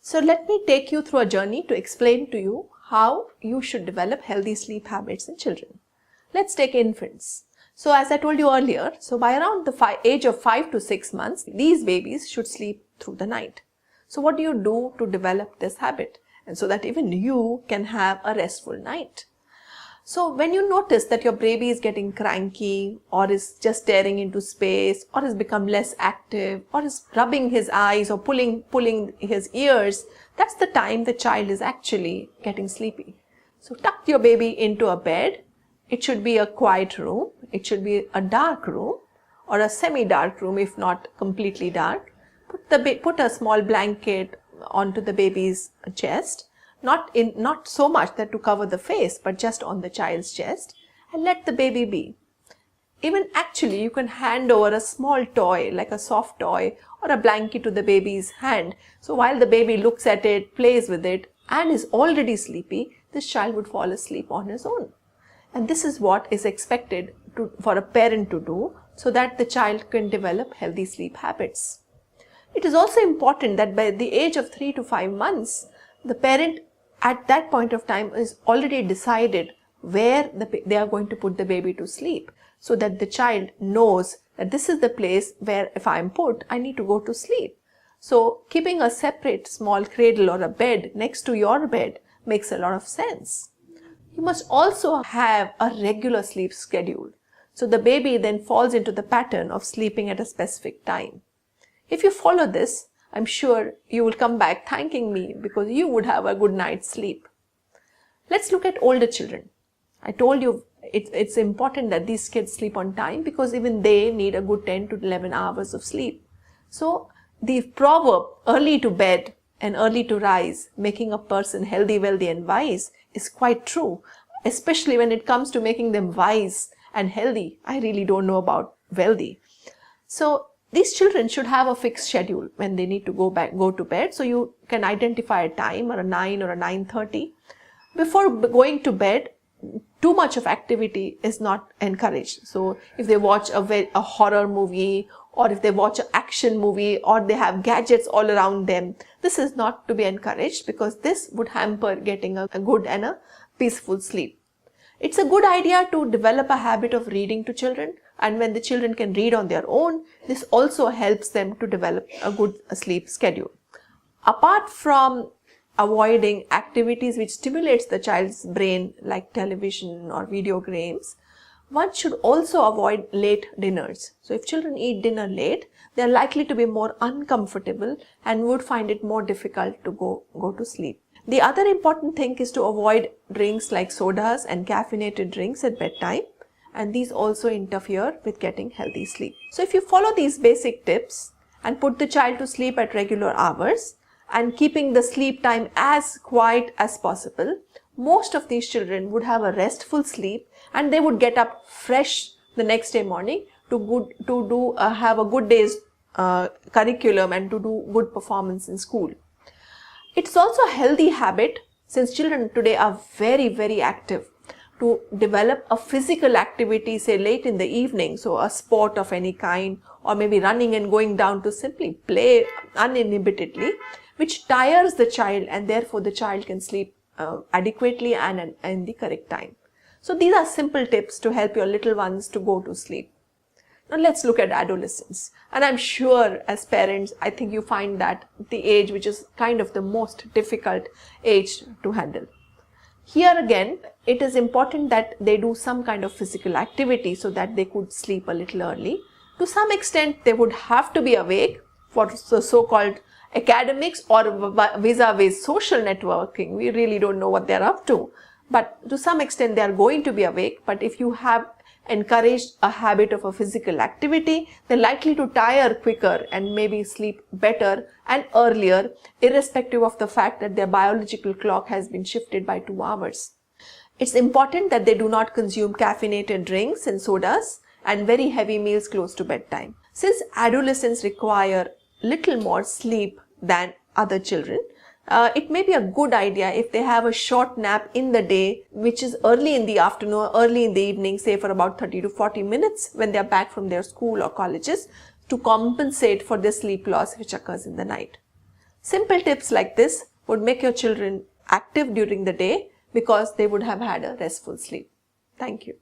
So let me take you through a journey to explain to you how you should develop healthy sleep habits in children. Let's take infants. So as I told you earlier, so by around the age of 5 to 6 months, these babies should sleep through the night. So what do you do to develop this habit? And so that even you can have a restful night. So when you notice that your baby is getting cranky or is just staring into space or has become less active or is rubbing his eyes or pulling his ears, that's the time the child is actually getting sleepy. So tuck your baby into a bed. It should be a quiet room. It should be a dark room or a semi-dark room if not completely dark. Put a small blanket onto the baby's chest. Not so much that to cover the face, but just on the child's chest, and let the baby be. Even actually you can hand over a small toy like a soft toy or a blanket to the baby's hand. So while the baby looks at it, plays with it and is already sleepy, this child would fall asleep on his own. And this is what is expected for a parent to do so that the child can develop healthy sleep habits. It is also important that by the age of 3 to 5 months, the parent at that point of time is already decided where they are going to put the baby to sleep, so that the child knows that this is the place where if I am put, I need to go to sleep. So keeping a separate small cradle or a bed next to your bed makes a lot of sense. You must also have a regular sleep schedule. So the baby then falls into the pattern of sleeping at a specific time. If you follow this, I'm sure you will come back thanking me because you would have a good night's sleep. Let's look at older children. I told you it's important that these kids sleep on time because even they need a good 10 to 11 hours of sleep. So the proverb, early to bed and early to rise, making a person healthy, wealthy and wise, is quite true, especially when it comes to making them wise and healthy. I really don't know about wealthy. So these children should have a fixed schedule when they need to go to bed. So you can identify a time or a 9 or a 9:30. Before going to bed, too much of activity is not encouraged. So if they watch a horror movie or if they watch an action movie or they have gadgets all around them, this is not to be encouraged because this would hamper getting a good and a peaceful sleep. It's a good idea to develop a habit of reading to children, and when the children can read on their own, this also helps them to develop a good sleep schedule. Apart from avoiding activities which stimulates the child's brain like television or video games, one should also avoid late dinners. So if children eat dinner late, they are likely to be more uncomfortable and would find it more difficult to go to sleep. The other important thing is to avoid drinks like sodas and caffeinated drinks at bedtime, and these also interfere with getting healthy sleep. So if you follow these basic tips and put the child to sleep at regular hours and keeping the sleep time as quiet as possible, most of these children would have a restful sleep and they would get up fresh the next day morning to have a good day's curriculum and to do good performance in school. It's also a healthy habit, since children today are very, very active, to develop a physical activity, say late in the evening, so a sport of any kind, or maybe running and going down to simply play uninhibitedly, which tires the child and therefore the child can sleep adequately and in the correct time. So these are simple tips to help your little ones to go to sleep. Now let's look at adolescence, and I'm sure as parents, I think you find that the age which is kind of the most difficult age to handle. Here again, it is important that they do some kind of physical activity so that they could sleep a little early. To some extent, they would have to be awake for the so-called academics or vis-a-vis social networking. We really don't know what they're up to, but to some extent they are going to be awake. But if you have encouraged a habit of a physical activity, they're likely to tire quicker and maybe sleep better and earlier, irrespective of the fact that their biological clock has been shifted by 2 hours. It's important that they do not consume caffeinated drinks and sodas and very heavy meals close to bedtime. Since adolescents require little more sleep than other children, it may be a good idea if they have a short nap in the day, which is early in the afternoon or early in the evening, say for about 30 to 40 minutes when they are back from their school or colleges, to compensate for the sleep loss which occurs in the night. Simple tips like this would make your children active during the day because they would have had a restful sleep. Thank you.